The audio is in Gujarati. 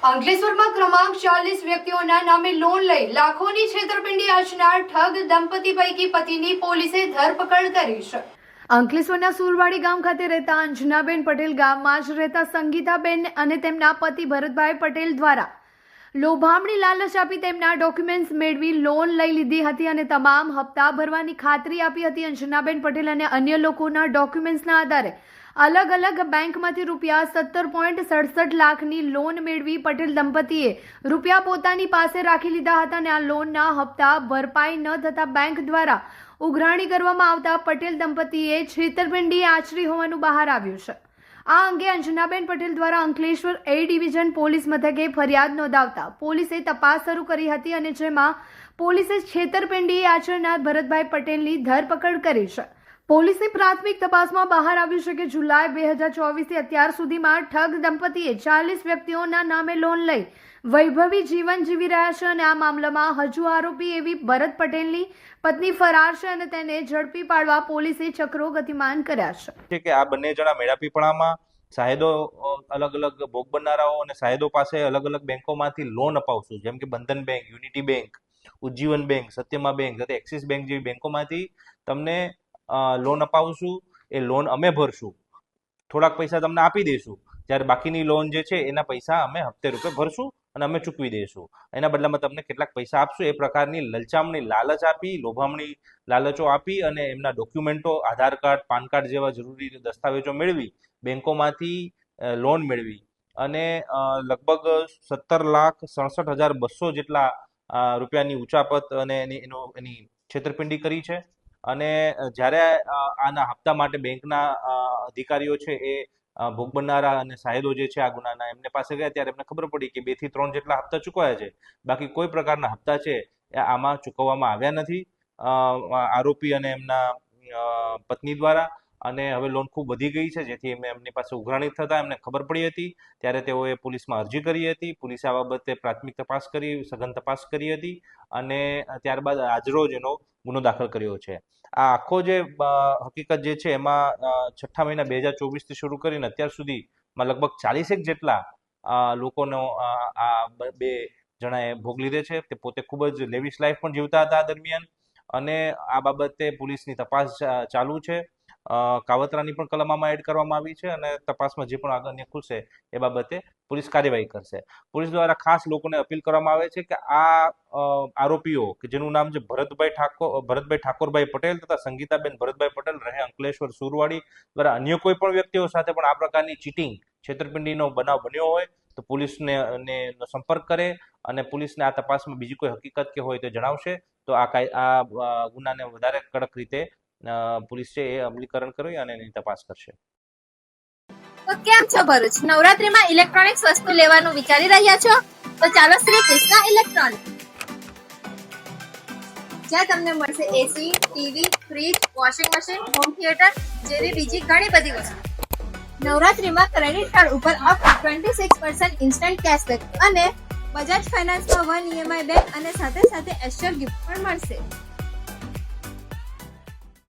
અંકલેશ્વરમાં ક્રમાંક 40 વ્યક્તિઓના નામે લોન લઈ લાખોની છેતરપિંડી આચરનાર ઠગ દંપતી પૈકી પતિની પોલીસે ધરપકડ કરી છે। અંકલેશ્વરના સુરવાડી ગામ ખાતે રહેતા અંજનાબેન પટેલ ગામમાં જ રહેતા સંગીતાબેન અને તેમના પતિ ભરતભાઈ પટેલ દ્વારા લોભામણી લાલચ આપી તેમના ડોક્યુમેન્ટ્સ મેળવી લોન લઈ લીધી હતી અને તમામ હપ્તા ભરવાની ખાતરી આપી હતી। અંજનાબેન પટેલ અને અન્ય લોકોના ડોક્યુમેન્ટ્સના આધારે અલગ અલગ બેંકમાંથી રૂપિયા 17.67 લાખની લોન મેળવી પટેલ દંપતીએ રૂપિયા પોતાની પાસે રાખી લીધા હતા અને આ લોનના હપ્તા ભરપાઈ ન થતા બેંક દ્વારા ઉઘરાણી કરવામાં આવતા પટેલ દંપતીએ છેતરપિંડી આચરી હોવાનું બહાર આવ્યું છે। આ અંગે અંજનાબેન પટેલ દ્વારા અંકલેશ્વર એ ડિવિઝન પોલીસ મથકે ફરિયાદ નોંધાવતા પોલીસે તપાસ શરૂ કરી હતી અને જેમાં પોલીસે છેતરપિંડી આચરનાર ભરતભાઈ પટેલની ધરપકડ કરી છે। પોલીસની પ્રાથમિક તપાસમાં બહાર આવ્યું છે કે જુલાઈ 2024 થી અત્યાર સુધીમાં ઠગ દંપતીએ 40 વ્યક્તિઓના નામે લોન લઈ વૈભવી જીવન જીવી રહ્યા છે અને આ મામલામાં હજુ આરોપી એવી ભરત પટેલની પત્ની ફરાર છે અને તેને ઝડપી પાડવા પોલીસે ચક્રો ગતિમાન કર્યા છે। કે આ બંને જણા મેળાપીપળામાં સાહેદો અલગ અલગ ભોગ બનનારાઓ અને સાહેદો પાસે અલગ અલગ બેંકોમાંથી લોન અપાવશું, જેમ કે Bandhan bank, unity bank, Ujjivan bank, સત્યમા બેંક તથા એક્સિસ બેંક જેવી બેંકોમાંથી તમને લોન અપાવશું। એ લોન અમે ભરશું, થોડાક પૈસા તમને આપી દઈશું, જ્યારે બાકીની લોન જે છે એના પૈસા અમે હપ્તે રૂપે ભરશું અને અમે ચૂકવી દઈશું, એના બદલામાં તમને કેટલાક પૈસા આપશું। એ પ્રકારની લલચામણી લાલચ આપી, લોભામણી લાલચો આપી અને એમના ડોક્યુમેન્ટો, આધાર કાર્ડ, પાન કાર્ડ જેવા જરૂરી દસ્તાવેજો મેળવી બેંકોમાંથી લોન મેળવી અને લગભગ 17,67,200 જેટલા રૂપિયાની ઉચાપત અને એની છેતરપિંડી કરી છે। અને જ્યારે આના હપ્તા માટે બેંકના અધિકારીઓ છે એ ભોગ બનનારા અને સાહેદો જે છે આ ગુનાના એમને પાસે ગયા ત્યારે એમને ખબર પડી કે 2 થી 3 જેટલા હપ્તા ચૂકવાયા છે, બાકી કોઈ પ્રકારના હપ્તા છે એ આમાં ચૂકવવામાં આવ્યા નથી આરોપી અને એમના પત્ની દ્વારા। અને હવે લોન ખૂબ વધી ગઈ છે, જેથી એમની પાસે ઉઘરાણી થતા એમને ખબર પડી હતી ત્યારે તેઓએ પોલીસમાં અરજી કરી હતી। પોલીસે આ બાબતે પ્રાથમિક તપાસ કરી, સઘન તપાસ કરી હતી અને ત્યારબાદ આજરોજ એનો ગુનો દાખલ કર્યો છે। આ આખો જે હકીકત જે છે એમાં 6 મહિના 2024 થી શરૂ કરીને અત્યાર સુધીમાં લગભગ 40 જેટલા લોકોનો આ બે જણાએ ભોગ લીધે છે। તે પોતે ખૂબ જ લેવિશ લાઈફ પણ જીવતા હતા આ દરમિયાન અને આ બાબતે પોલીસની તપાસ ચાલુ છે। કાવતરાની પણ કલમ આમાં એડ કરવામાં આવી છે અને તપાસમાં જે પણ આગળની ખુલશે એ બાબતે પોલીસ કાર્યવાહી કરશે। પોલીસ દ્વારા ખાસ લોકોને અપીલ કરવામાં આવે છે કે આ આરોપીઓ કે જેનું નામ છે ભરતભાઈ ઠાકોરભાઈ પટેલ તથા સંગીતાબેન ભરતભાઈ પટેલ રહે અંકલેશ્વર સુરવાડી દ્વારા અન્ય કોઈ પણ વ્યક્તિઓ સાથે પણ આ પ્રકારની ચીટિંગ, છેતરપિંડીનો બનાવ બન્યો હોય તો પોલીસને સંપર્ક કરે અને પોલીસને આ તપાસમાં બીજી કોઈ હકીકત કે હોય તો જણાવશે તો આ ગુનાને વધારે કડક રીતે પોલીસ છે એ અમલીકરણ કરી અને એની તપાસ કરશે। તો કેમ છો ભરૂચ? નવરાત્રીમાં ઇલેક્ટ્રોનિક્સ વસ્તુ લેવાનું વિચારી રહ્યા છો? તો ચાલો શ્રી કૃષ્ણ ઇલેક્ટ્રોનિક્સ, જ્યાં તમને મળશે AC, TV, fridge, washing machine, home theatre જેવી બીજી ઘણી બધી વસ્તુ। નવરાત્રીમાં ક્રેડિટ કાર્ડ ઉપર અપ ટુ 26% ઇન્સ્ટન્ટ કેશબેક અને બજાજ ફાઇનાન્સમાં 1 EMI બેંક અને સાથે સાથે એશ્યોર ગિફ્ટ પણ મળશે।